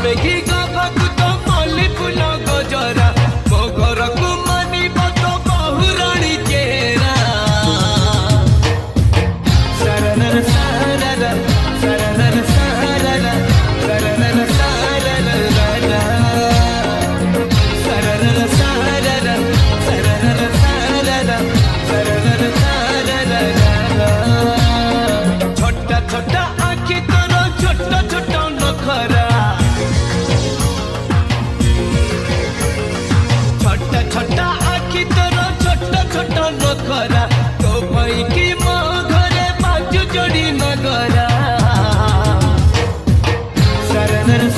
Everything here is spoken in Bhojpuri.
आवेगी गाभा तो मल्ली फूल गजरा मो घर को मानिब तो बहुराणी चेहरा सरनर साररा सरनर साररा सरनर साररा सरनर साररा सरनर साररा सरनर साररा छोटा छोटा आँखी तोर छोटा छोटा नखरा छोटा छोटा आँखी तोर छोटा छोटा नखरा तो भाई की मो घरे बाजू जोड़ी नगरा सरनर